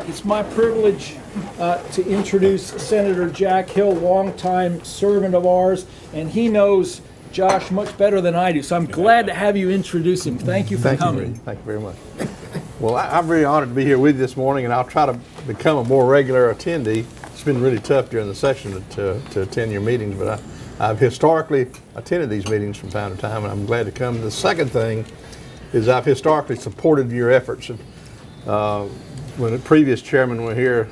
It's my privilege to introduce Senator Jack Hill, longtime servant of ours, and he knows Josh much better than I do, so I'm glad to have you introduce him. Thank you for coming. Thank you very much. Well, I'm very honored to be here with you this morning, and I'll try to become a more regular attendee. It's been really tough during the session to attend your meetings, but I've historically attended these meetings from time to time, and I'm glad to come. The second thing is I've historically supported your efforts. When the previous chairman were here,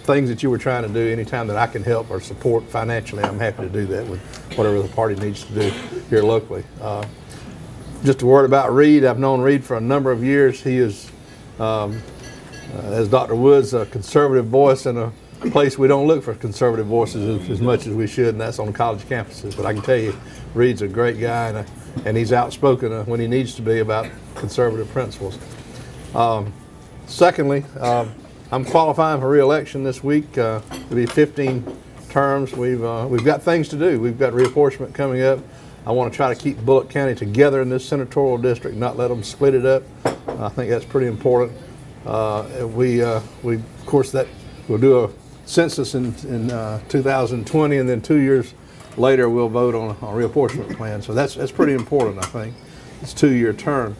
things that you were trying to do anytime that I can help or support financially, I'm happy to do that with whatever the party needs to do here locally. Just a word about Reed. I've known Reed for a number of years. He is, as Dr. Woods, a conservative voice in a place we don't look for conservative voices as much as we should, and that's on college campuses. But I can tell you, Reed's a great guy, and he's outspoken when he needs to be about conservative principles. Secondly, I'm qualifying for re-election this week. It'll be 15 terms. We've got things to do. We've got reapportionment coming up. I want to try to keep Bulloch County together in this senatorial district, not let them split it up. I think that's pretty important. We of course, we'll do a census in 2020, and then 2 years later we'll vote on a reapportionment plan. So that's pretty important, I think. It's a 2-year term.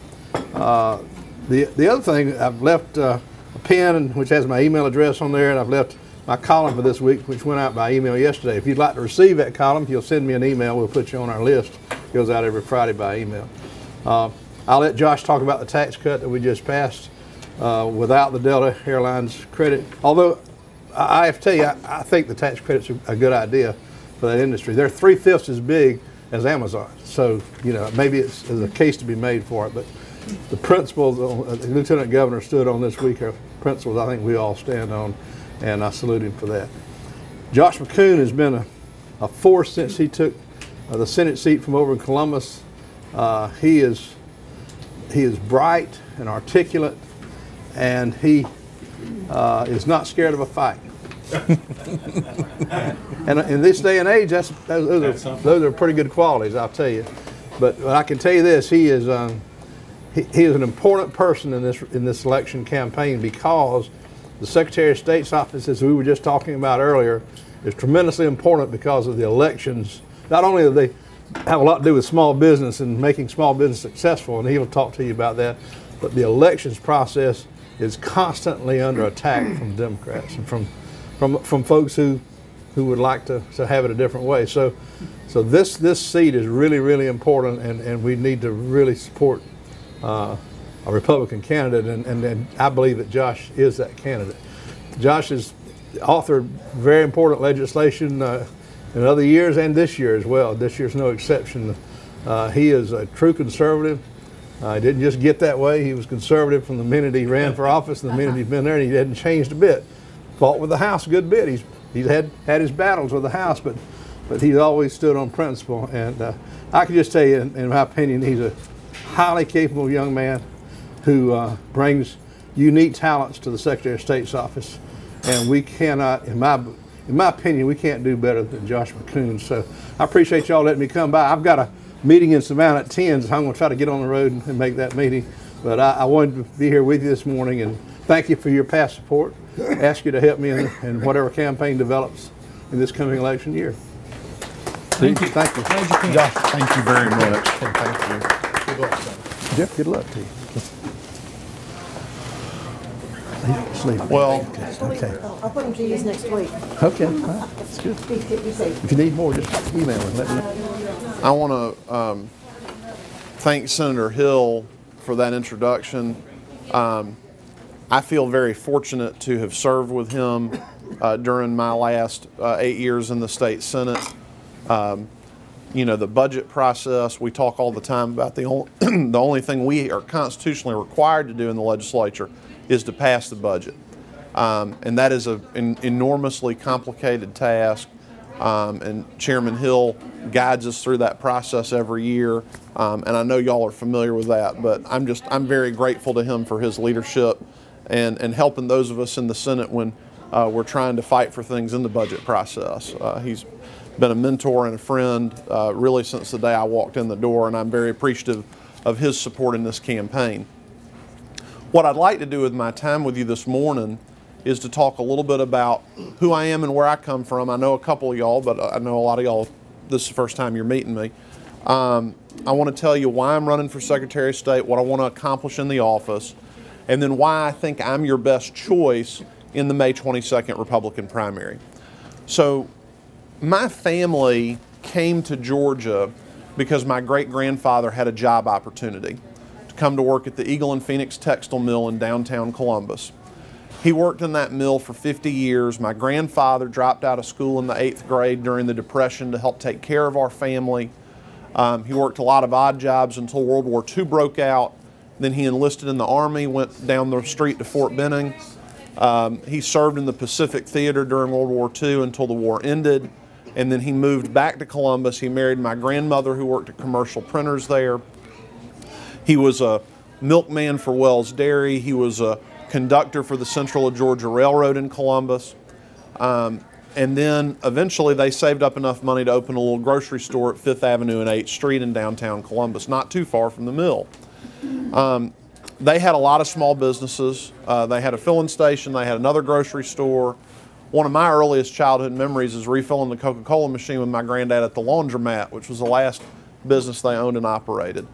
The other thing, I've left a pen which has my email address on there, and I've left my column for this week, which went out by email yesterday. If you'd like to receive that column, you'll send me an email. We'll put you on our list. It goes out every Friday by email. I'll let Josh talk about the tax cut that we just passed without the Delta Airlines credit. Although I have to tell you, I think the tax credit's a good idea for that industry. They're 3/5 as big as Amazon, so maybe there's a case to be made for it. But the principles the Lieutenant Governor stood on this week are principles I think we all stand on, and I salute him for that. Josh McKoon has been a force since he took the Senate seat from over in Columbus. He is bright and articulate, and he is not scared of a fight. And in this day and age, those are pretty good qualities, I'll tell you. But I can tell you this: he is an important person in this election campaign, because the Secretary of State's office, as we were just talking about earlier, is tremendously important because of the elections. Not only do they have a lot to do with small business and making small business successful, and he'll talk to you about that, but the elections process is constantly under attack from Democrats and from folks who would like to have it a different way. So this seat is really, really important, and we need to really support a Republican candidate, and I believe that Josh is that candidate. Josh has authored very important legislation in other years and this year as well. This year's no exception. He is a true conservative. He didn't just get that way. He was conservative from the minute he ran for office, and the minute he's been there, and he hadn't changed a bit. Fought with the House a good bit. He's had his battles with the House, but he's always stood on principle. And I can just tell you, in my opinion, he's a highly capable young man who brings unique talents to the Secretary of State's office, and we cannot, in my opinion, we can't do better than Josh McKoon. So I appreciate y'all letting me come by. I've got a meeting in Savannah at 10, so I'm going to try to get on the road and make that meeting. But I wanted to be here with you this morning, and thank you for your past support. Ask you to help me in whatever campaign develops in this coming election year. Thank you. Thank you. Josh, thank you very much. Thank you. Good luck, Jeff, good luck to you. Sleep. Well, Okay. I'll put them to use next week. Okay, all right. That's good. Be safe. If you need more, just email and let me know. I want to thank Senator Hill for that introduction. I feel very fortunate to have served with him during my last 8 years in the state Senate. The budget process, we talk all the time about the only thing we are constitutionally required to do in the legislature is to pass the budget. And that is an enormously complicated task. And Chairman Hill guides us through that process every year. And I know y'all are familiar with that, but I'm very grateful to him for his leadership and helping those of us in the Senate when we're trying to fight for things in the budget process. He's been a mentor and a friend really since the day I walked in the door, and I'm very appreciative of his support in this campaign. What I'd like to do with my time with you this morning is to talk a little bit about who I am and where I come from. I know a couple of y'all, but I know a lot of y'all, this is the first time you're meeting me. I want to tell you why I'm running for Secretary of State, what I want to accomplish in the office, and then why I think I'm your best choice in the May 22nd Republican primary. So my family came to Georgia because my great-grandfather had a job opportunity to come to work at the Eagle and Phoenix Textile Mill in downtown Columbus. He worked in that mill for 50 years. My grandfather dropped out of school in the 8th grade during the Depression to help take care of our family. He worked a lot of odd jobs until World War II broke out. Then he enlisted in the Army, went down the street to Fort Benning. He served in the Pacific Theater during World War II until the war ended. And then he moved back to Columbus. He married my grandmother, who worked at commercial printers there. He was a milkman for Wells Dairy. He was a conductor for the Central of Georgia Railroad in Columbus. And then eventually they saved up enough money to open a little grocery store at 5th Avenue and 8th Street in downtown Columbus, not too far from the mill. They had a lot of small businesses. They had a filling station. They had another grocery store. One of my earliest childhood memories is refilling the Coca-Cola machine with my granddad at the laundromat, which was the last business they owned and operated.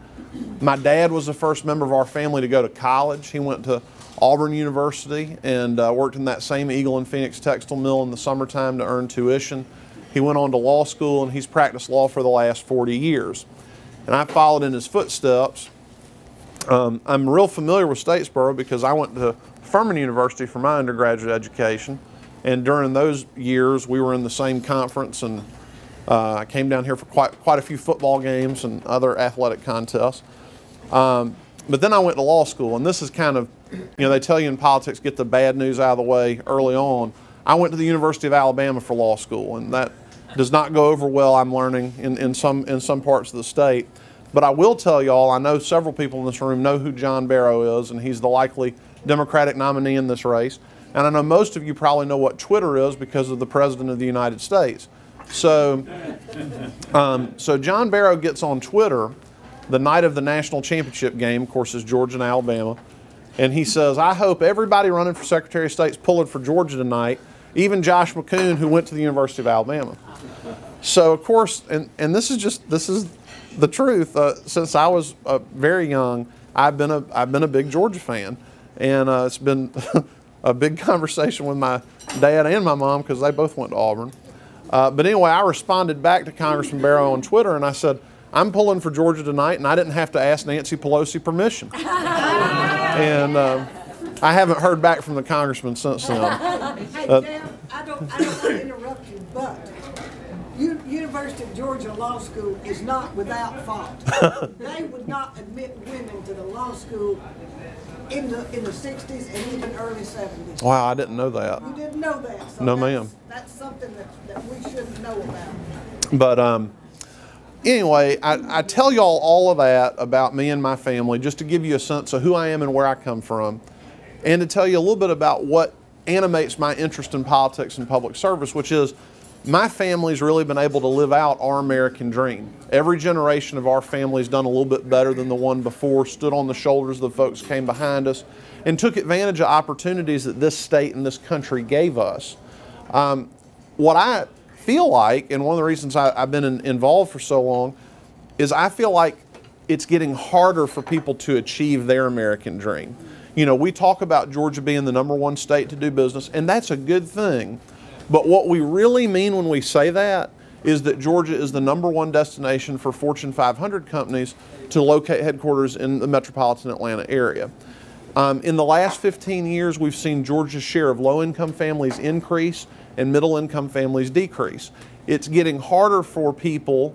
My dad was the first member of our family to go to college. He went to Auburn University and worked in that same Eagle and Phoenix textile mill in the summertime to earn tuition. He went on to law school, and he's practiced law for the last 40 years. And I followed in his footsteps. I'm real familiar with Statesboro because I went to Furman University for my undergraduate education. And during those years, we were in the same conference, and I came down here for quite a few football games and other athletic contests. But then I went to law school, and this is kind of, they tell you in politics, get the bad news out of the way early on. I went to the University of Alabama for law school, and that does not go over well, I'm learning, in some parts of the state. But I will tell y'all, I know several people in this room know who John Barrow is, and he's the likely Democratic nominee in this race. And I know most of you probably know what Twitter is because of the President of the United States. So, so John Barrow gets on Twitter the night of the national championship game, of course, is Georgia and Alabama, and he says, "I hope everybody running for Secretary of State's pulling for Georgia tonight, even Josh McKoon, who went to the University of Alabama." So, of course, and this is the truth. Since I was very young, I've been a big Georgia fan, and it's been a big conversation with my dad and my mom because they both went to Auburn. But anyway, I responded back to Congressman Barrow on Twitter, and I said, "I'm pulling for Georgia tonight," and I didn't have to ask Nancy Pelosi permission. And I haven't heard back from the congressman since then. Hey, Dan, I don't want to interrupt you, but University of Georgia Law School is not without fault. They would not admit women to the law school in the 60s and even early 70s. Wow, I didn't know that. You didn't know that. So No, ma'am. That's something that we should know about. But anyway, I tell y'all all of that about me and my family just to give you a sense of who I am and where I come from, and to tell you a little bit about what animates my interest in politics and public service, which is my family's really been able to live out our American dream. Every generation of our family's done a little bit better than the one before, stood on the shoulders of the folks who came behind us, and took advantage of opportunities that this state and this country gave us. What I feel like, and one of the reasons I've been involved for so long, is I feel like it's getting harder for people to achieve their American dream. We talk about Georgia being the #1 state to do business, and that's a good thing. But what we really mean when we say that is that Georgia is the #1 destination for Fortune 500 companies to locate headquarters in the metropolitan Atlanta area. In the last 15 years, we've seen Georgia's share of low-income families increase and middle-income families decrease. It's getting harder for people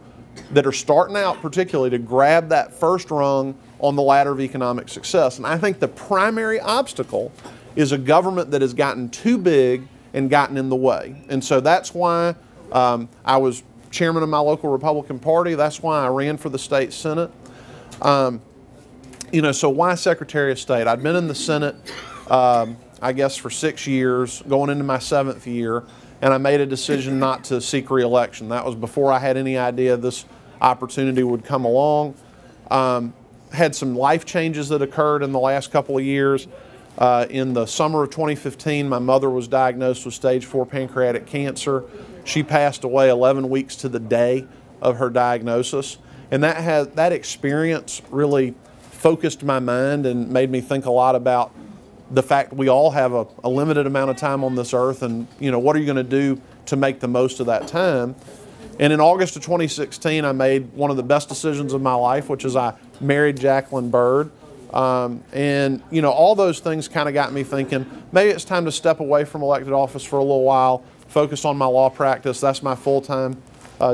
that are starting out particularly to grab that first rung on the ladder of economic success. And I think the primary obstacle is a government that has gotten too big and gotten in the way. And so that's why I was chairman of my local Republican Party. That's why I ran for the state Senate. So why Secretary of State? I'd been in the Senate, I guess, for 6 years, going into my 7th year, and I made a decision not to seek re-election. That was before I had any idea this opportunity would come along. Had some life changes that occurred in the last couple of years. In the summer of 2015, my mother was diagnosed with stage 4 pancreatic cancer. She passed away 11 weeks to the day of her diagnosis. And that experience really focused my mind and made me think a lot about the fact we all have a limited amount of time on this earth, and what are you going to do to make the most of that time? And in August of 2016, I made one of the best decisions of my life, which is I married Jacqueline Bird. And all those things kind of got me thinking, maybe it's time to step away from elected office for a little while, focus on my law practice. That's my full-time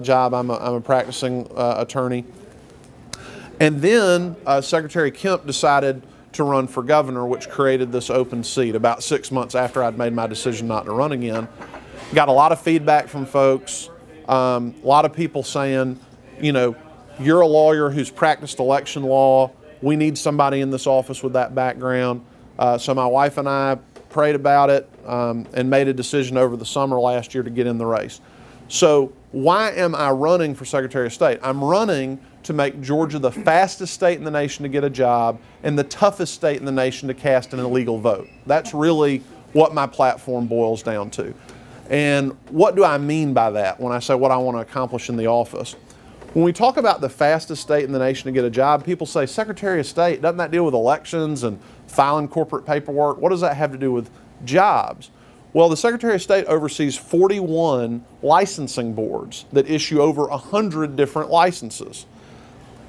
job. I'm a practicing attorney. And then Secretary Kemp decided to run for governor, which created this open seat about 6 months after I'd made my decision not to run again. Got a lot of feedback from folks, a lot of people saying, you're a lawyer who's practiced election law. We need somebody in this office with that background. So my wife and I prayed about it and made a decision over the summer last year to get in the race. So why am I running for Secretary of State? I'm running to make Georgia the fastest state in the nation to get a job and the toughest state in the nation to cast an illegal vote. That's really what my platform boils down to. And what do I mean by that when I say what I want to accomplish in the office? When we talk about the fastest state in the nation to get a job, people say, Secretary of State, doesn't that deal with elections and filing corporate paperwork? What does that have to do with jobs? Well, the Secretary of State oversees 41 licensing boards that issue over 100 different licenses.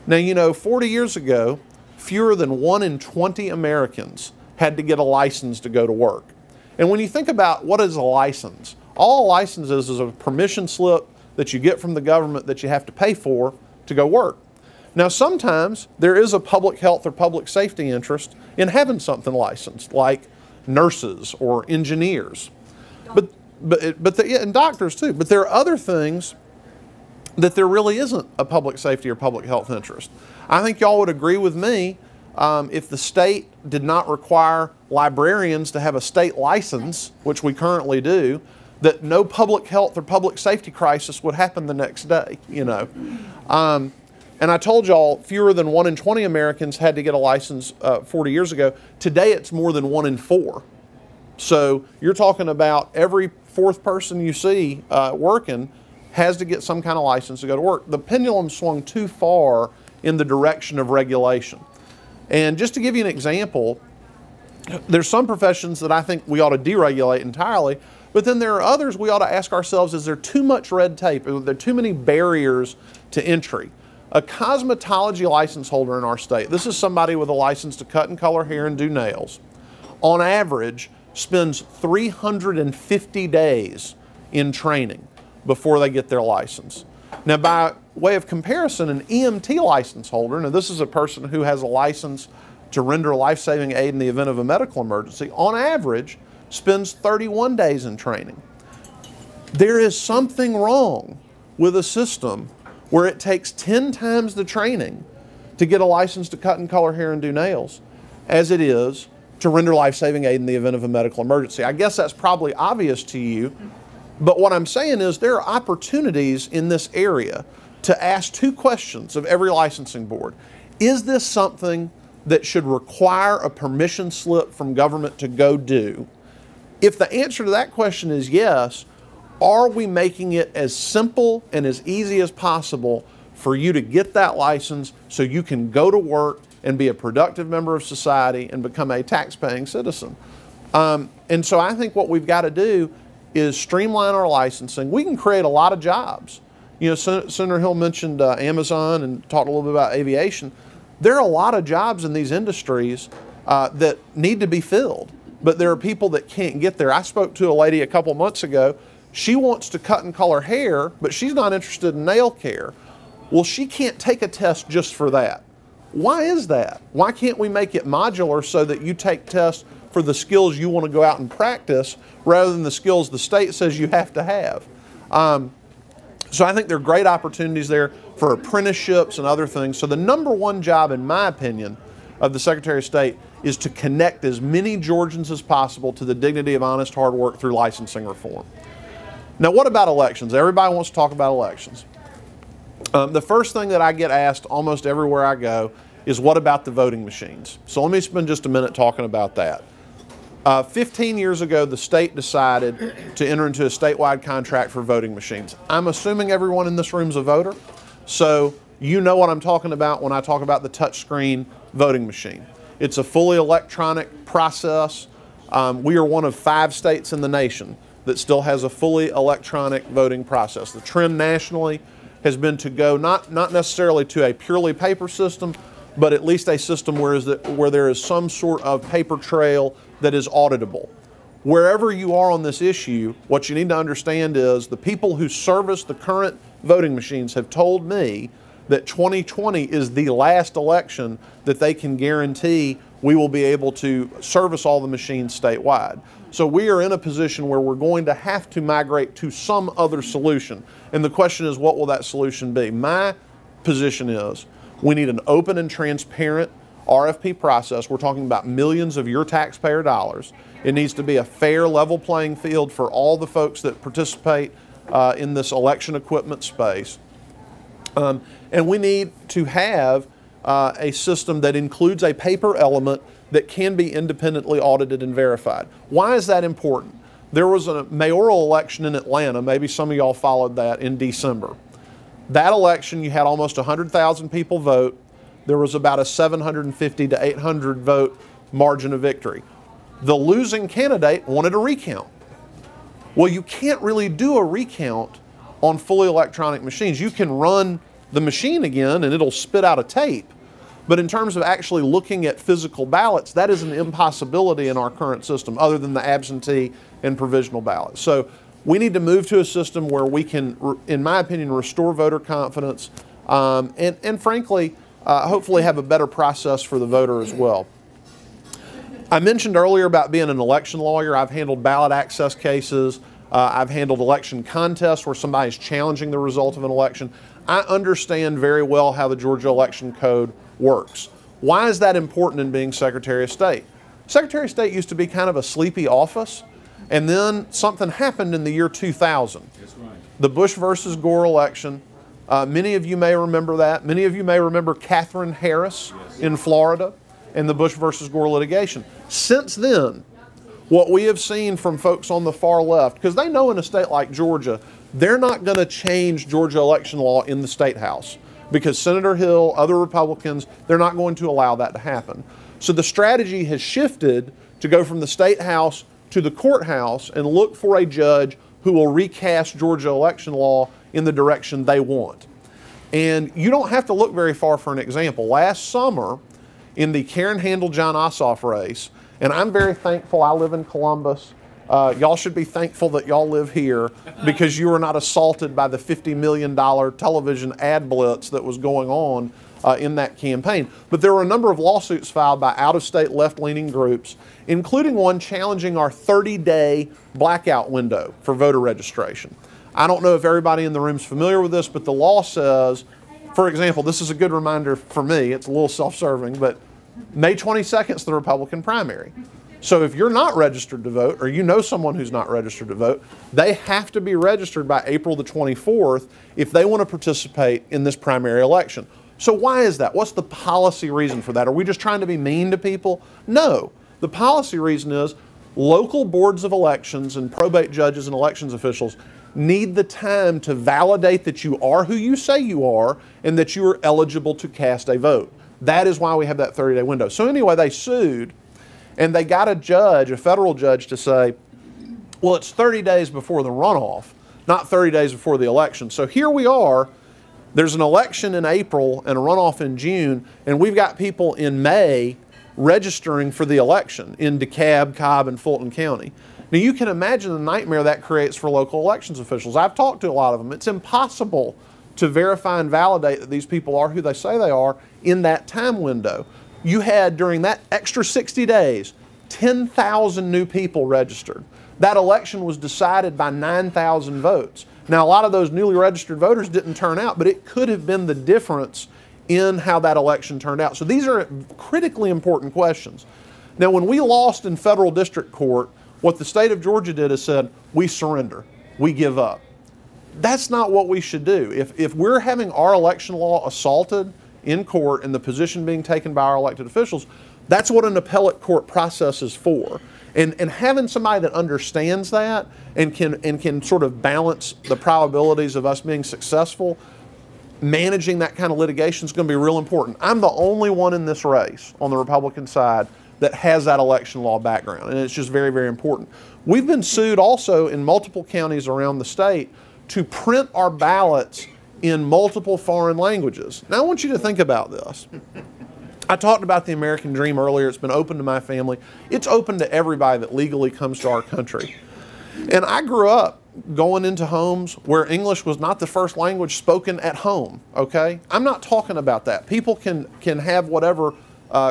Now, 40 years ago, fewer than 1 in 20 Americans had to get a license to go to work. And when you think about what is a license, all a license is a permission slip that you get from the government that you have to pay for to go work. Now, sometimes there is a public health or public safety interest in having something licensed, like nurses or engineers, and doctors too. But there are other things that there really isn't a public safety or public health interest. I think y'all would agree with me if the state did not require librarians to have a state license, which we currently do, that no public health or public safety crisis would happen the next day, And I told y'all fewer than 1 in 20 Americans had to get a license 40 years ago. Today it's more than 1 in 4. So you're talking about every 4th person you see working has to get some kind of license to go to work. The pendulum swung too far in the direction of regulation. And just to give you an example, there's some professions that I think we ought to deregulate entirely, but then there are others we ought to ask ourselves, is there too much red tape? Are there too many barriers to entry? A cosmetology license holder in our state, this is somebody with a license to cut and color hair and do nails, on average spends 350 days in training before they get their license. Now, by way of comparison, an EMT license holder, now this is a person who has a license to render life-saving aid in the event of a medical emergency, on average spends 31 days in training. There is something wrong with a system where it takes 10 times the training to get a license to cut and color hair and do nails as it is to render life-saving aid in the event of a medical emergency. I guess that's probably obvious to you, but what I'm saying is there are opportunities in this area to ask 2 questions of every licensing board. Is this something that should require a permission slip from government to go do? If the answer to that question is yes, are we making it as simple and as easy as possible for you to get that license so you can go to work and be a productive member of society and become a tax-paying citizen? And so I think what we've got to do is streamline our licensing. We can create a lot of jobs. Senator Hill mentioned Amazon and talked a little bit about aviation. There are a lot of jobs in these industries that need to be filled, but there are people that can't get there. I spoke to a lady a couple months ago. She wants to cut and color hair, but she's not interested in nail care. Well, she can't take a test just for that. Why is that? Why can't we make it modular so that you take tests for the skills you want to go out and practice rather than the skills the state says you have to have? So I think there are great opportunities there for apprenticeships and other things. So the number one job, in my opinion, of the Secretary of State is to connect as many Georgians as possible to the dignity of honest hard work through licensing reform. Now, what about elections? Everybody wants to talk about elections. The first thing that I get asked almost everywhere I go is, what about the voting machines? So let me spend just a minute talking about that. 15 years ago, the state decided to enter into a statewide contract for voting machines. I'm assuming everyone in this room is a voter, so you know what I'm talking about when I talk about the touchscreen voting machine. It's a fully electronic process. We are one of 5 states in the nation that still has a fully electronic voting process. The trend nationally has been to go not necessarily to a purely paper system, but at least a system where there is some sort of paper trail that is auditable. Wherever you are on this issue, what you need to understand is the people who service the current voting machines have told me that 2020 is the last election that they can guarantee we will be able to service all the machines statewide. So we are in a position where we're going to have to migrate to some other solution. And the question is, what will that solution be? My position is we need an open and transparent RFP process. We're talking about millions of your taxpayer dollars. It needs to be a fair, level playing field for all the folks that participate in this election equipment space. And we need to have a system that includes a paper element that can be independently audited and verified. Why is that important? There was a mayoral election in Atlanta, maybe some of y'all followed that, in December. That election, you had almost 100,000 people vote. There was about a 750 to 800 vote margin of victory. The losing candidate wanted a recount. Well, you can't really do a recount on fully electronic machines. You can run the machine again and it'll spit out a tape. But in terms of actually looking at physical ballots, that is an impossibility in our current system, other than the absentee and provisional ballots. So we need to move to a system where we can, in my opinion, restore voter confidence and frankly, hopefully have a better process for the voter as well. I mentioned earlier about being an election lawyer. I've handled ballot access cases. I've handled election contests where somebody's challenging the result of an election. I understand very well how the Georgia Election Code works. Why is that important in being Secretary of State? Secretary of State used to be kind of a sleepy office, and then something happened in the year 2000. That's right. The Bush versus Gore election. Many of you may remember that. Many of you may remember Katherine Harris in Florida and the Bush versus Gore litigation. Since then, what we have seen from folks on the far left, because they know in a state like Georgia, they're not going to change Georgia election law in the State House, because Senator Hill, other Republicans, they're not going to allow that to happen. So the strategy has shifted to go from the State House to the courthouse and look for a judge who will recast Georgia election law in the direction they want. And you don't have to look very far for an example. Last summer, in the Karen Handel-John Ossoff race, and I'm very thankful I live in Columbus. Y'all should be thankful that y'all live here, because you were not assaulted by the $50 million television ad blitz that was going on in that campaign. But there were a number of lawsuits filed by out-of-state left-leaning groups, including one challenging our 30-day blackout window for voter registration. I don't know if everybody in the room is familiar with this, but the law says, for example, this is a good reminder for me, it's a little self-serving, but May 22nd is the Republican primary. So if you're not registered to vote, or you know someone who's not registered to vote, they have to be registered by April the 24th if they want to participate in this primary election. So why is that? What's the policy reason for that? Are we just trying to be mean to people? No. The policy reason is local boards of elections and probate judges and elections officials need the time to validate that you are who you say you are and that you are eligible to cast a vote. That is why we have that 30-day window. So anyway, they sued, and they got a judge, a federal judge, to say, well, it's 30 days before the runoff, not 30 days before the election. So here we are. There's an election in April and a runoff in June, and we've got people in May registering for the election in DeKalb, Cobb, and Fulton County. Now, you can imagine the nightmare that creates for local elections officials. I've talked to a lot of them. It's impossible to verify and validate that these people are who they say they are in that time window. You had, during that extra 60 days, 10,000 new people registered. That election was decided by 9,000 votes. Now, a lot of those newly registered voters didn't turn out, but it could have been the difference in how that election turned out. So these are critically important questions. Now, when we lost in federal district court, what the state of Georgia did is said, we surrender, we give up. That's not what we should do. If we're having our election law assaulted in court and the position being taken by our elected officials, that's what an appellate court process is for. And having somebody that understands that and can sort of balance the probabilities of us being successful, managing that kind of litigation is going to be real important. I'm the only one in this race on the Republican side that has that election law background, and it's just very, very important. We've been sued also in multiple counties around the state to print our ballots in multiple foreign languages. Now I want you to think about this. I talked about the American dream earlier. It's been open to my family. It's open to everybody that legally comes to our country. And I grew up going into homes where English was not the first language spoken at home, okay? I'm not talking about that. People can have whatever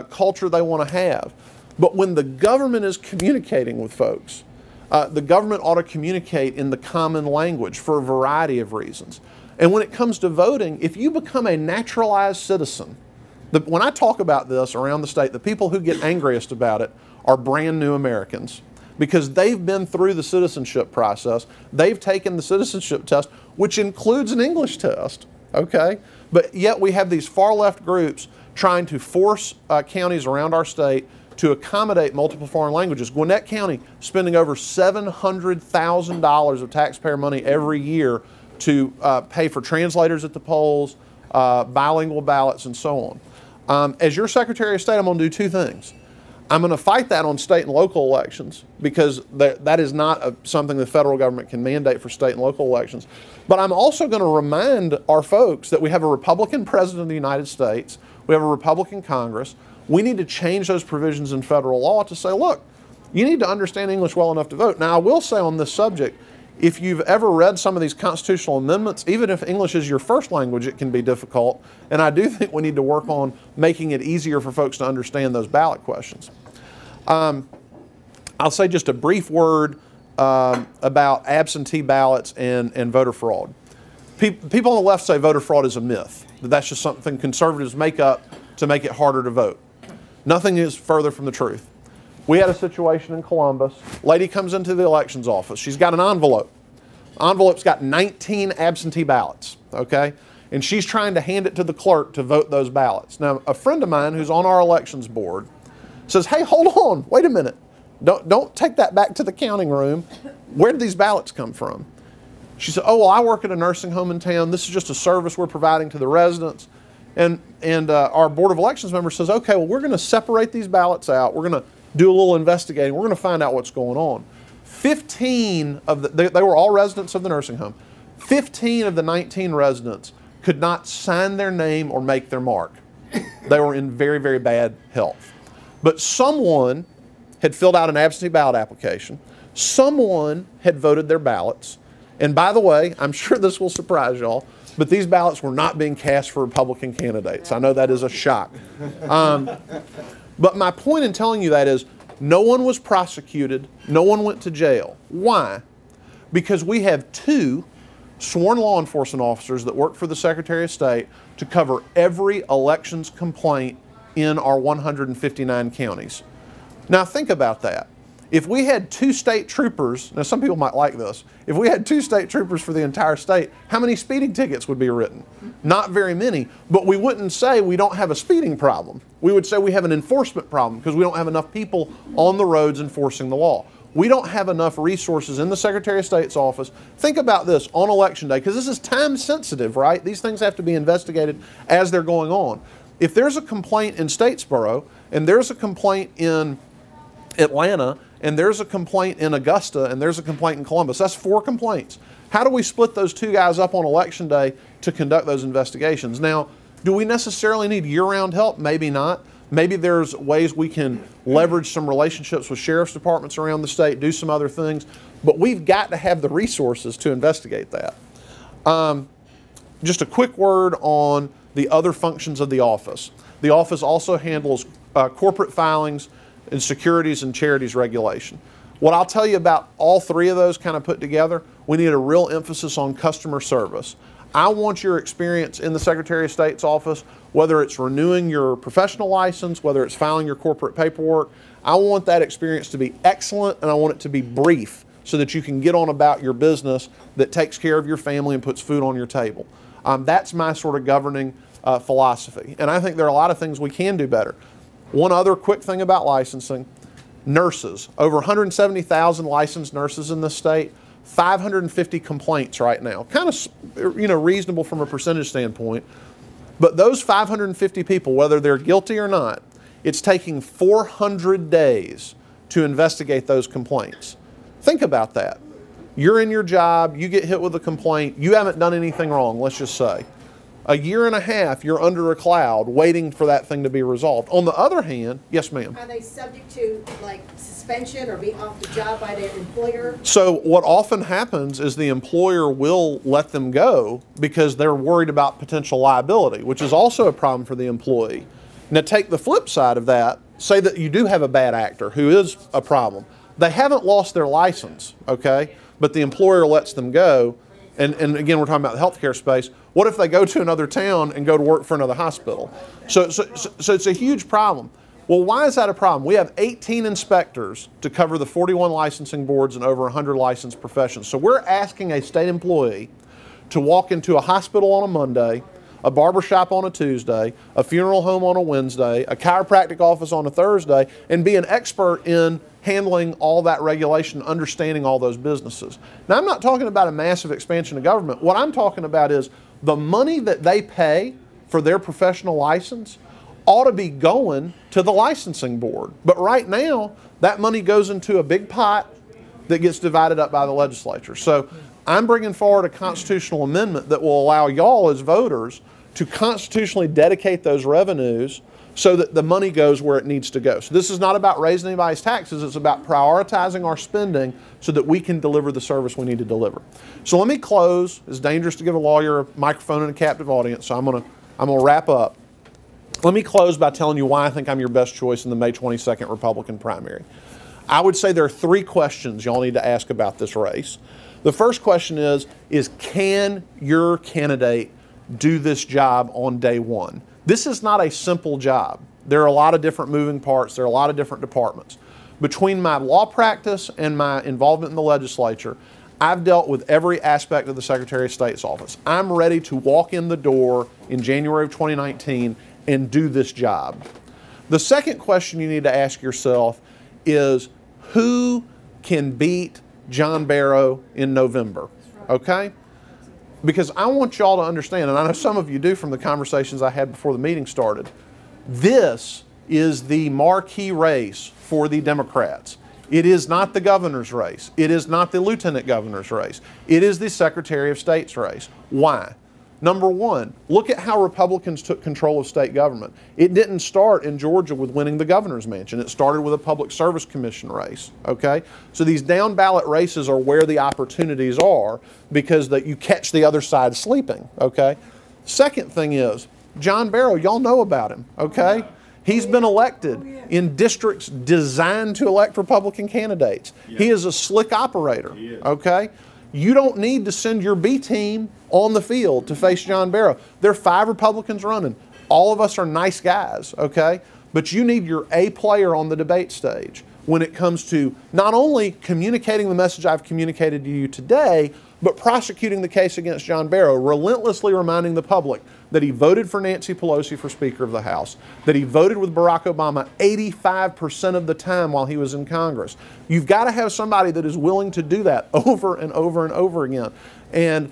culture they want to have. But when the government is communicating with folks, the government ought to communicate in the common language for a variety of reasons. And when it comes to voting, if you become a naturalized citizen, when I talk about this around the state, the people who get angriest about it are brand new Americans because they've been through the citizenship process. They've taken the citizenship test, which includes an English test, okay? But yet we have these far left groups trying to force counties around our state to accommodate multiple foreign languages. Gwinnett County spending over $700,000 of taxpayer money every year to pay for translators at the polls, bilingual ballots, and so on. As your Secretary of State, I'm going to do two things. I'm going to fight that on state and local elections because that is not something the federal government can mandate for state and local elections. But I'm also going to remind our folks that we have a Republican President of the United States, we have a Republican Congress. We need to change those provisions in federal law to say, look, you need to understand English well enough to vote. Now, I will say on this subject, if you've ever read some of these constitutional amendments, even if English is your first language, it can be difficult. And I do think we need to work on making it easier for folks to understand those ballot questions. I'll say just a brief word about absentee ballots and voter fraud. People on the left say voter fraud is a myth, that that's just something conservatives make up to make it harder to vote. Nothing is further from the truth. We had a situation in Columbus. Lady comes into the elections office. She's got an envelope. Envelope's got 19 absentee ballots, okay? And she's trying to hand it to the clerk to vote those ballots. Now, a friend of mine who's on our elections board says, hey, hold on, wait a minute. Don't take that back to the counting room. Where did these ballots come from? She said, oh, well, I work at a nursing home in town. This is just a service we're providing to the residents. And our Board of Elections member says, okay, well, we're going to separate these ballots out. We're going to do a little investigating. We're going to find out what's going on. 15 of they were all residents of the nursing home. 15 of the 19 residents could not sign their name or make their mark. They were in very, very bad health. But someone had filled out an absentee ballot application. Someone had voted their ballots. And by the way, I'm sure this will surprise y'all, but these ballots were not being cast for Republican candidates. I know that is a shock. But my point in telling you that is no one was prosecuted, no one went to jail. Why? Because we have 2 sworn law enforcement officers that work for the Secretary of State to cover every elections complaint in our 159 counties. Now think about that. If we had 2 state troopers, now some people might like this, if we had 2 state troopers for the entire state, how many speeding tickets would be written? Not very many, but we wouldn't say we don't have a speeding problem. We would say we have an enforcement problem because we don't have enough people on the roads enforcing the law. We don't have enough resources in the Secretary of State's office. Think about this on Election Day, because this is time sensitive, right? These things have to be investigated as they're going on. If there's a complaint in Statesboro, and there's a complaint in Atlanta, and there's a complaint in Augusta, and there's a complaint in Columbus, that's 4 complaints. How do we split those 2 guys up on Election Day to conduct those investigations? Now, do we necessarily need year-round help? Maybe not. Maybe there's ways we can leverage some relationships with sheriff's departments around the state, do some other things, but we've got to have the resources to investigate that. Just a quick word on the other functions of the office. The office also handles corporate filings and securities and charities regulation. What I'll tell you about all 3 of those kind of put together, we need a real emphasis on customer service. I want your experience in the Secretary of State's office, whether it's renewing your professional license, whether it's filing your corporate paperwork, I want that experience to be excellent, and I want it to be brief so that you can get on about your business that takes care of your family and puts food on your table. That's my sort of governing philosophy. And I think there are a lot of things we can do better. One other quick thing about licensing. Nurses, over 170,000 licensed nurses in this state, 550 complaints right now. Kind of, reasonable from a percentage standpoint. But those 550 people, whether they're guilty or not, it's taking 400 days to investigate those complaints. Think about that. You're in your job, you get hit with a complaint, you haven't done anything wrong, let's just say. A year and a half, you're under a cloud waiting for that thing to be resolved. On the other hand, yes, ma'am. Are they subject to like suspension or be off the job by their employer? So what often happens is the employer will let them go because they're worried about potential liability, which is also a problem for the employee. Now take the flip side of that. Say that you do have a bad actor who is a problem. They haven't lost their license, okay? But the employer lets them go. And again, we're talking about the healthcare space. What if they go to another town and go to work for another hospital? So it's a huge problem. Well, why is that a problem? We have 18 inspectors to cover the 41 licensing boards and over 100 licensed professions. So we're asking a state employee to walk into a hospital on a Monday, a barbershop on a Tuesday, a funeral home on a Wednesday, a chiropractic office on a Thursday, and be an expert in handling all that regulation, understanding all those businesses. Now, I'm not talking about a massive expansion of government. What I'm talking about is the money that they pay for their professional license ought to be going to the licensing board. But right now, that money goes into a big pot that gets divided up by the legislature. So I'm bringing forward a constitutional amendment that will allow y'all as voters to constitutionally dedicate those revenues so that the money goes where it needs to go. So this is not about raising anybody's taxes, it's about prioritizing our spending so that we can deliver the service we need to deliver. So let me close. It's dangerous to give a lawyer a microphone and a captive audience, so I'm gonna wrap up. Let me close by telling you why I think I'm your best choice in the May 22nd Republican primary. I would say there are 3 questions y'all need to ask about this race. The first question is can your candidate do this job on day one? This is not a simple job. There are a lot of different moving parts. There are a lot of different departments. Between my law practice and my involvement in the legislature, I've dealt with every aspect of the Secretary of State's office. I'm ready to walk in the door in January of 2019 and do this job. The second question you need to ask yourself is who can beat John Barrow in November, okay? Because I want y'all to understand, and I know some of you do from the conversations I had before the meeting started, this is the marquee race for the Democrats. It is not the governor's race. It is not the lieutenant governor's race. It is the Secretary of State's race. Why? Number one, look at how Republicans took control of state government. It didn't start in Georgia with winning the governor's mansion. It started with a public service commission race, okay? So these down ballot races are where the opportunities are because you catch the other side sleeping, okay? Second thing is, John Barrow, y'all know about him, okay? He's been elected in districts designed to elect Republican candidates. He is a slick operator, okay? You don't need to send your B team on the field to face John Barrow. There are 5 Republicans running. All of us are nice guys, okay? But you need your A player on the debate stage when it comes to not only communicating the message I've communicated to you today, but prosecuting the case against John Barrow, relentlessly reminding the public that he voted for Nancy Pelosi for Speaker of the House, that he voted with Barack Obama 85% of the time while he was in Congress. You've got to have somebody that is willing to do that over and over and over again. And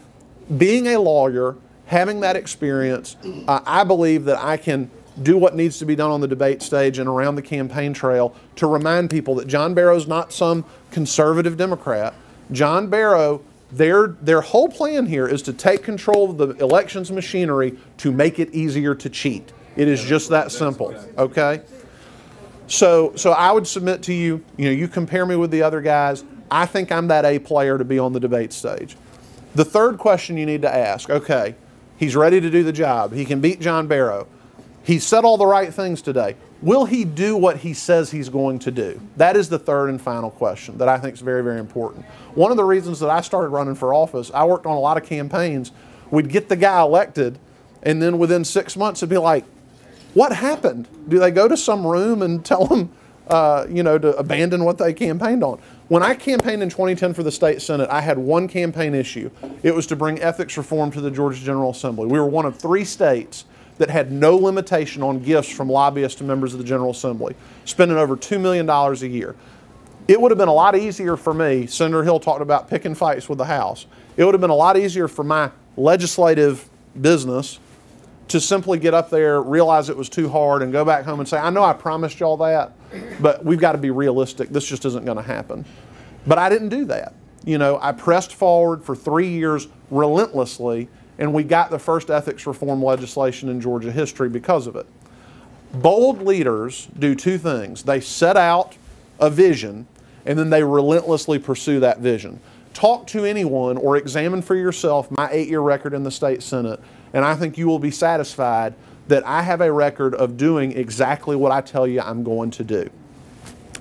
being a lawyer, having that experience, I believe that I can do what needs to be done on the debate stage and around the campaign trail to remind people that John Barrow's not some conservative Democrat. John Barrow, their whole plan here is to take control of the elections machinery to make it easier to cheat. It is just that simple, okay? So I would submit to you, you compare me with the other guys, I think I'm that A player to be on the debate stage. The third question you need to ask, okay, he's ready to do the job. He can beat John Barrow. He said all the right things today. Will he do what he says he's going to do? That is the third and final question that I think is very, very important. One of the reasons that I started running for office, I worked on a lot of campaigns. We'd get the guy elected, and then within 6 months, it'd be like, what happened? Do they go to some room and tell them, to abandon what they campaigned on? When I campaigned in 2010 for the state Senate, I had one campaign issue. It was to bring ethics reform to the Georgia General Assembly. We were one of 3 states that had no limitation on gifts from lobbyists to members of the General Assembly, spending over $2 million a year. It would have been a lot easier for me. Senator Hill talked about picking fights with the House. It would have been a lot easier for my legislative business to simply get up there, realize it was too hard, and go back home and say, I know I promised y'all that, but we've got to be realistic. This just isn't going to happen. But I didn't do that. You know, I pressed forward for 3 years relentlessly, and we got the first ethics reform legislation in Georgia history because of it. Bold leaders do two things. They set out a vision, and then they relentlessly pursue that vision. Talk to anyone or examine for yourself my 8-year record in the state Senate, and I think you will be satisfied that I have a record of doing exactly what I tell you I'm going to do.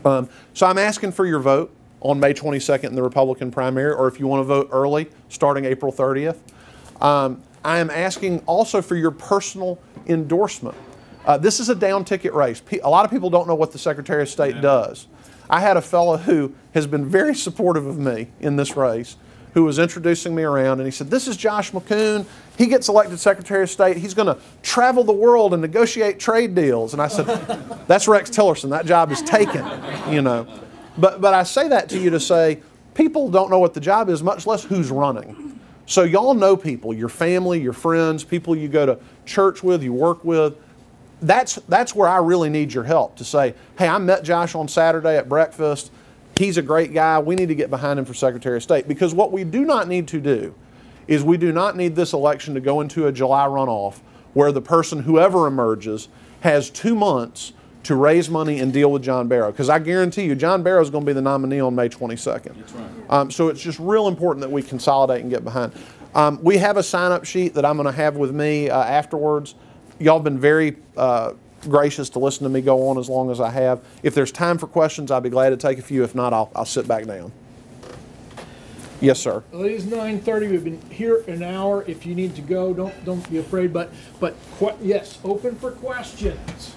So I'm asking for your vote on May 22nd in the Republican primary, or if you want to vote early, starting April 30th. I am asking also for your personal endorsement. This is a down ticket race. A lot of people don't know what the Secretary of State does. I had a fellow who has been very supportive of me in this race, who was introducing me around, and he said, this is Josh McKoon. He gets elected Secretary of State. He's going to travel the world and negotiate trade deals. And I said, that's Rex Tillerson. That job is taken, you know. But I say that to you to say, people don't know what the job is, much less who's running. So y'all know people, your family, your friends, people you go to church with, you work with. That's where I really need your help to say, hey, I met Josh on Saturday at breakfast. He's a great guy. We need to get behind him for Secretary of State. Because what we do not need to do is we do not need this election to go into a July runoff where the person, whoever emerges, has 2 months to raise money and deal with John Barrow. Because I guarantee you, John Barrow is going to be the nominee on May 22nd. That's right. So it's just real important that we consolidate and get behind. We have a sign-up sheet that I'm going to have with me afterwards. Y'all have been very gracious to listen to me go on as long as I have. If there's time for questions, I'll be glad to take a few. If not, I'll sit back down. Yes, sir. Well, it is 9:30. We've been here an hour. If you need to go, don't be afraid. But yes, open for questions.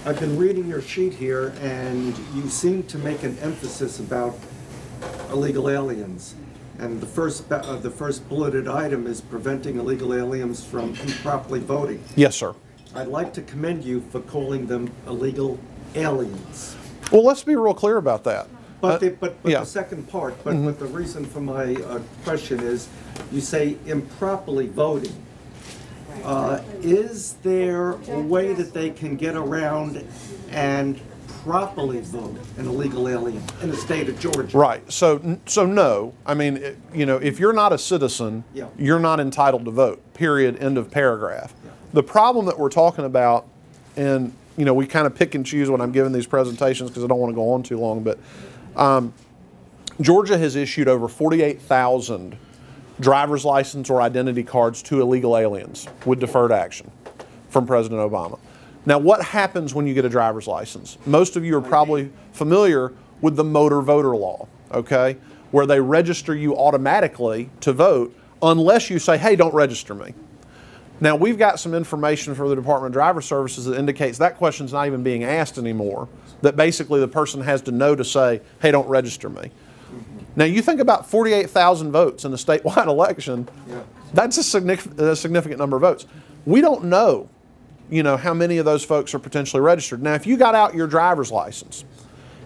I've been reading your sheet here, and you seem to make an emphasis about illegal aliens. And the first bulleted item is preventing illegal aliens from improperly voting. Yes, sir. I'd like to commend you for calling them illegal aliens. Well, let's be real clear about that. But yeah. the second part, but the reason for my question is, you say improperly voting. Is there a way that they can get around and properly vote an illegal alien in the state of Georgia? Right. So no. I mean, you know, if you're not a citizen, yeah, you're not entitled to vote. Period. End of paragraph. Yeah. The problem that we're talking about, and you know, we kind of pick and choose when I'm giving these presentations because I don't want to go on too long, but Georgia has issued over 48,000 driver's license or identity cards to illegal aliens with deferred action from President Obama. Now, what happens when you get a driver's license? Most of you are probably familiar with the motor voter law, okay, where they register you automatically to vote unless you say, hey, don't register me. Now, we've got some information from the Department of Driver Services that indicates that question's not even being asked anymore, that basically the person has to know to say, hey, don't register me. Now, you think about 48,000 votes in a statewide election, yeah, that's a significant number of votes. We don't know, you know, how many of those folks are potentially registered. Now, if you got out your driver's license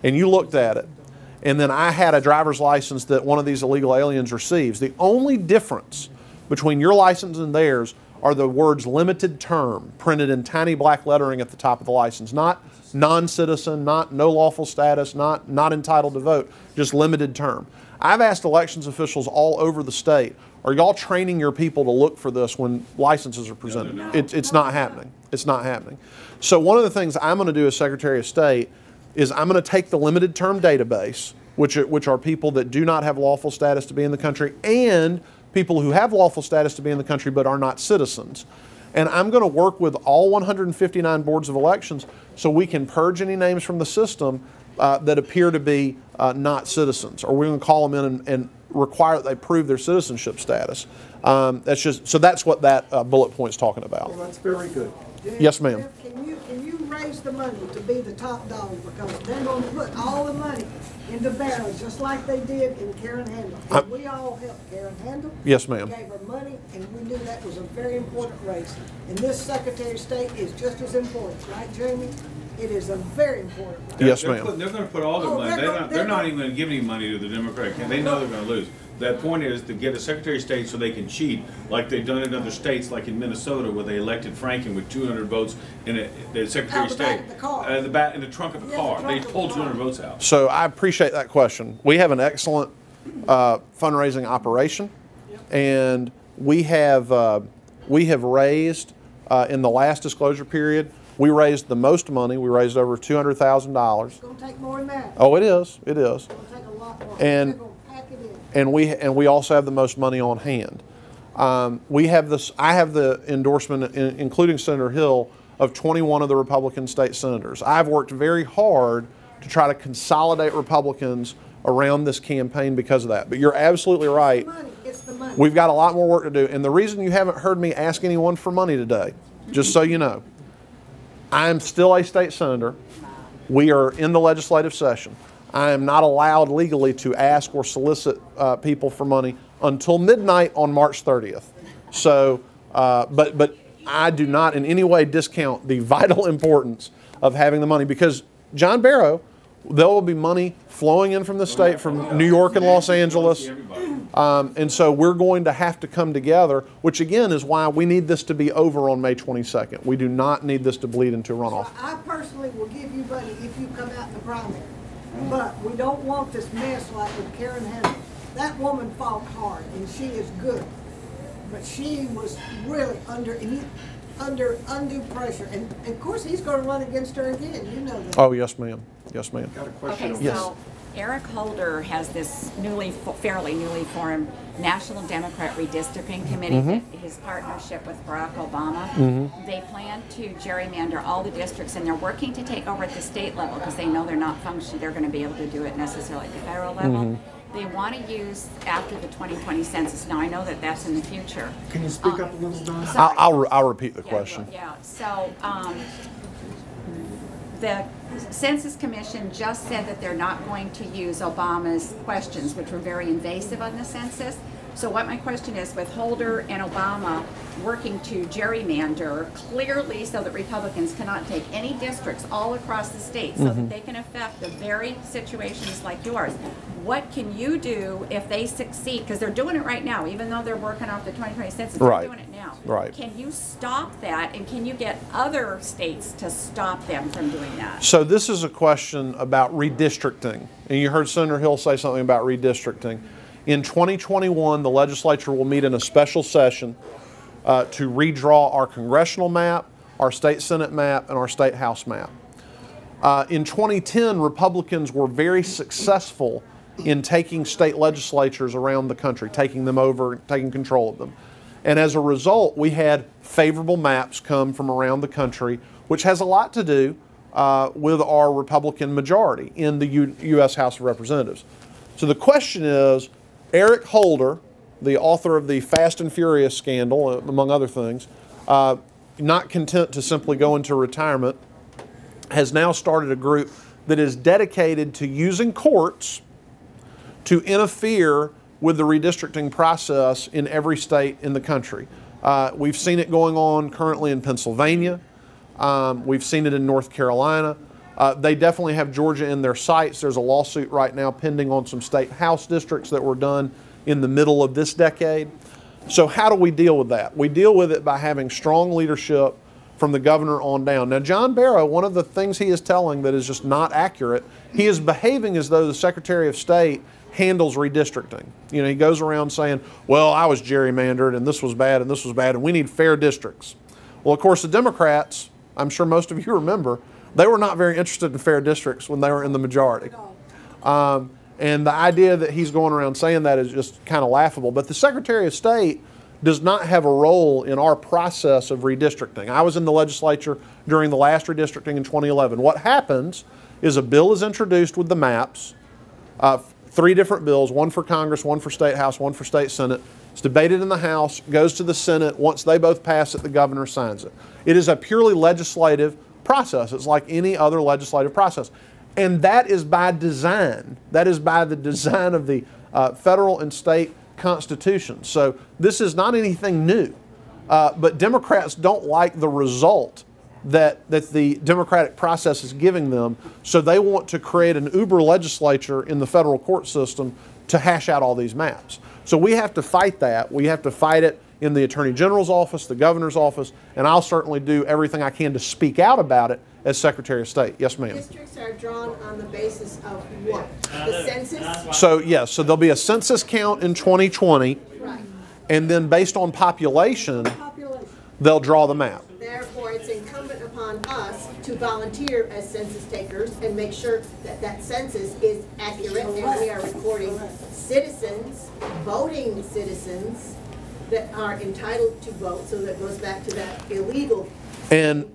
and you looked at it, and then I had a driver's license that one of these illegal aliens receives, the only difference between your license and theirs are the words limited term printed in tiny black lettering at the top of the license. Not non-citizen, not no lawful status, not entitled to vote, just limited term. I've asked elections officials all over the state, are y'all training your people to look for this when licenses are presented? It's not happening. It's not happening. So one of the things I'm going to do as Secretary of State is I'm going to take the limited term database, which are people that do not have lawful status to be in the country, and people who have lawful status to be in the country but are not citizens. And I'm going to work with all 159 boards of elections so we can purge any names from the system that appear to be not citizens, or we're going to call them in and require that they prove their citizenship status. So that's what that bullet point's talking about. Well, that's very good. Yes, ma'am. Can you raise raise the money to be the top dog because they're going to put all the money in the barrel just like they did in Karen Handel. And we all helped Karen Handel. Yes, ma'am. Gave her money, and we knew that was a very important race. And this Secretary of State is just as important, right, Jamie? It is a very important race. Yes, ma'am. They're going to put all their money. They're not even going to give any money to the Democratic candidate. They know they're going to lose. That point is to get a Secretary of State so they can cheat, like they've done in other states, like in Minnesota, where they elected Franken with 200 votes in the Secretary of State. Back of the car. In the trunk of a car. They pulled 200 votes out. So I appreciate that question. We have an excellent fundraising operation, and we have raised in the last disclosure period. We raised the most money. We raised over $200,000. It's going to take more than that. Oh, it is. It is. It's going to take a lot more. And- They're going to pack it in. And we also have the most money on hand. We have this. I have the endorsement, including Senator Hill, of 21 of the Republican state senators. I've worked very hard to try to consolidate Republicans around this campaign because of that. But you're absolutely right. It's the money. We've got a lot more work to do. And the reason you haven't heard me ask anyone for money today, just so you know, I am still a state senator. We are in the legislative session. I am not allowed legally to ask or solicit people for money until midnight on March 30th. So, but I do not in any way discount the vital importance of having the money because John Barrow, there will be money flowing in from the state, from New York and Los Angeles. And so we're going to have to come together, which again is why we need this to be over on May 22nd. We do not need this to bleed into runoff. So I personally will give you money if you come out in the primary. But we don't want this mess like with Karen Handel. That woman fought hard, and she is good. But she was really under undue pressure. And of course, he's going to run against her again. You know that. Oh, yes, ma'am. Yes, ma'am. Got a question. Okay, Yes. so Eric Holder has this fairly newly formed National Democrat Redistricting Committee, his partnership with Barack Obama. They plan to gerrymander all the districts, and they're working to take over at the state level because they know they're not functioning. They're going to be able to do it necessarily at the federal level. They want to use after the 2020 census. Now I know that that's in the future. Can you speak up a little, Don? Sorry. I'll repeat the question. Yeah. So the Census Commission just said that they're not going to use Obama's questions, which were very invasive on the census. So what my question is, with Holder and Obama working to gerrymander clearly so that Republicans cannot take any districts all across the state so that they can affect the very situations like yours, what can you do if they succeed? Because they're doing it right now, even though they're working off the 2020 census, they're doing it now. Right. Can you stop that, and can you get other states to stop them from doing that? So this is a question about redistricting. And you heard Senator Hill say something about redistricting. In 2021, the legislature will meet in a special session to redraw our congressional map, our state Senate map, and our state House map. In 2010, Republicans were very successful in taking state legislatures around the country, taking them over, taking control of them. And as a result, we had favorable maps come from around the country, which has a lot to do with our Republican majority in the U.S. House of Representatives. So the question is, Eric Holder, the author of the Fast and Furious scandal, among other things, not content to simply go into retirement, has now started a group that is dedicated to using courts to interfere with the redistricting process in every state in the country. We've seen it going on currently in Pennsylvania. We've seen it in North Carolina. They definitely have Georgia in their sights. There's a lawsuit right now pending on some state house districts that were done in the middle of this decade. So how do we deal with that? We deal with it by having strong leadership from the governor on down. Now, John Barrow, one of the things he is telling that is just not accurate, he is behaving as though the Secretary of State handles redistricting. You know, he goes around saying, well, I was gerrymandered and this was bad and this was bad and we need fair districts. Well, of course, the Democrats, I'm sure most of you remember, they were not very interested in fair districts when they were in the majority. And the idea that he's going around saying that is just kind of laughable. But the Secretary of State does not have a role in our process of redistricting. I was in the legislature during the last redistricting in 2011. What happens is a bill is introduced with the maps, 3 different bills, one for Congress, one for State House, one for State Senate. It's debated in the House, goes to the Senate. Once they both pass it, the governor signs it. It is a purely legislative process. It's like any other legislative process. And that is by design. That is by the design of the federal and state constitutions. So this is not anything new. But Democrats don't like the result that the democratic process is giving them, so they want to create an uber legislature in the federal court system to hash out all these maps. So we have to fight that. We have to fight it in the Attorney General's office, the Governor's office, and I'll certainly do everything I can to speak out about it as Secretary of State. Yes, ma'am. Districts are drawn on the basis of what? The census? So yes, so there'll be a census count in 2020, Right. and then based on population, they'll draw the map. Therefore, it's incumbent upon us to volunteer as census takers and make sure that that census is accurate and we are recording citizens, voting citizens that are entitled to vote. So that goes back to that illegal. And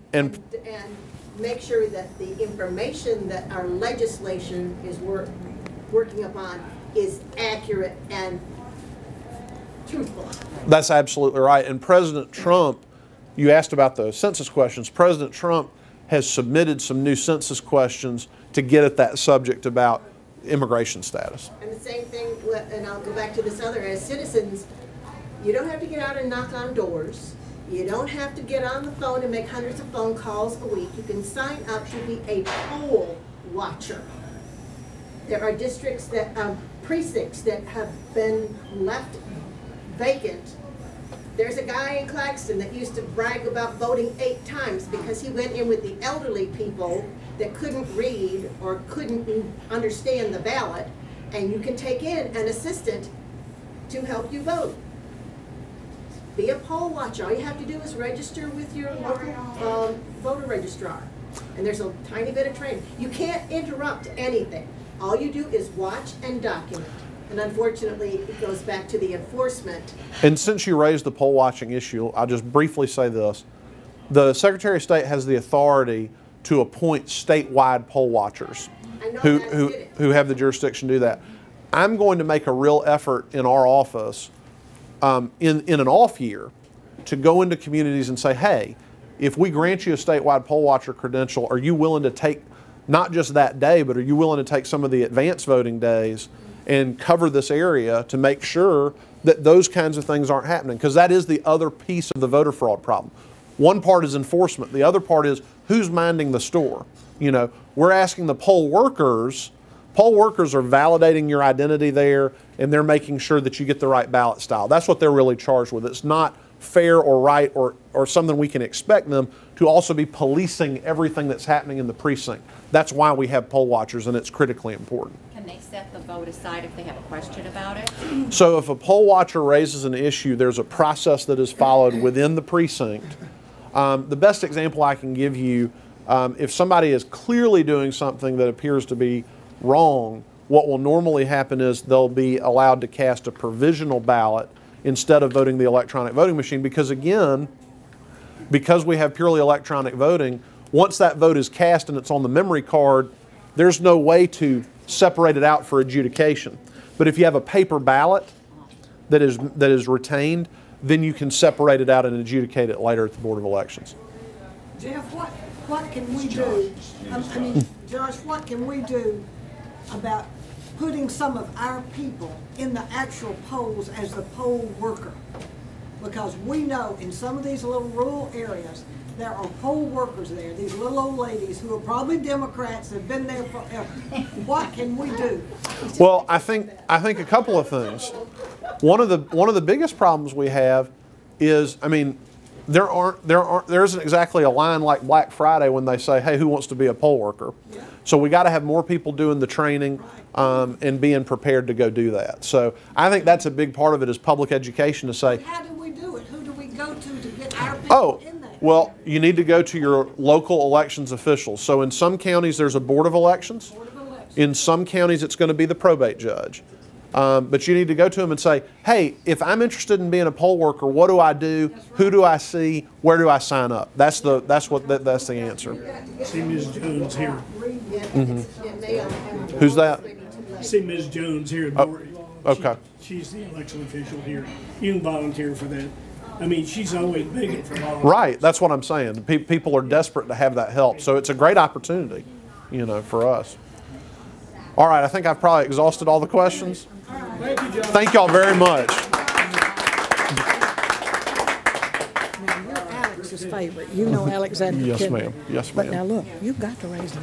make sure that the information that our legislation is working upon is accurate and truthful. That's absolutely right. And President Trump, you asked about the census questions. President Trump has submitted some new census questions to get at that subject about immigration status. And the same thing, and I'll go back to this other, as citizens, you don't have to get out and knock on doors. You don't have to get on the phone and make hundreds of phone calls a week. You can sign up to be a poll watcher. There are districts that, precincts that have been left vacant. There's a guy in Claxton that used to brag about voting 8 times because he went in with the elderly people that couldn't read or couldn't understand the ballot, and you can take in an assistant to help you vote. Be a poll watcher. All you have to do is register with your local voter registrar, and there's a tiny bit of training. You can't interrupt anything. All you do is watch and document. And unfortunately, it goes back to the enforcement. And since you raised the poll watching issue, I'll just briefly say this. The Secretary of State has the authority to appoint statewide poll watchers who have the jurisdiction to do that. I'm going to make a real effort in our office in an off year to go into communities and say, hey, if we grant you a statewide poll watcher credential, are you willing to take not just that day, but are you willing to take some of the advanced voting days and cover this area to make sure that those kinds of things aren't happening? Because that is the other piece of the voter fraud problem. One part is enforcement. The other part is who's minding the store. You know, we're asking the poll workers are validating your identity there, and they're making sure that you get the right ballot style. That's what they're really charged with. It's not fair or right or something we can expect them to also be policing everything that's happening in the precinct. That's why we have poll watchers, and it's critically important. Can they set the vote aside if they have a question about it? So if a poll watcher raises an issue, there's a process that is followed within the precinct. The best example I can give you, if somebody is clearly doing something that appears to be wrong, what will normally happen is they'll be allowed to cast a provisional ballot instead of voting the electronic voting machine, because again, because we have purely electronic voting, once that vote is cast and it's on the memory card, there's no way to separate it out for adjudication. But if you have a paper ballot that is retained, then you can separate it out and adjudicate it later at the Board of Elections. Jeff, what can we do? I mean, Josh, what can we do about putting some of our people in the actual polls as the poll worker? Because we know in some of these little rural areas, there are poll workers there, these little old ladies who are probably Democrats, have been there forever. What can we do? Well, I think a couple of things. One of the biggest problems we have is, I mean, there isn't exactly a line like Black Friday when they say, hey, who wants to be a poll worker? Yeah. So we got to have more people doing the training and being prepared to go do that. So I think that's a big part of it, is public education, to say, how do we do it? Who do we go to get our people in there? Well, you need to go to your local elections officials. So in some counties there's a Board of Elections. In some counties it's going to be the probate judge. But you need to go to them and say, hey, if I'm interested in being a poll worker, what do I do? Who do I see? Where do I sign up? That's the answer. See Ms. Jones here. Mm-hmm. Who's that? See Ms. Jones here. Okay. She's the election official here. You can volunteer for that. I mean, she's always begging for volunteers. Right, that's what I'm saying. People are desperate to have that help, so it's a great opportunity, you know, for us. All right, I think I've probably exhausted all the questions. Thank you, John. Thank y'all very much. Now, you're Alex's favorite. You know Alexander Yes, Kendall. ma'am. Yes, But now ma'am. look, you've got to raise the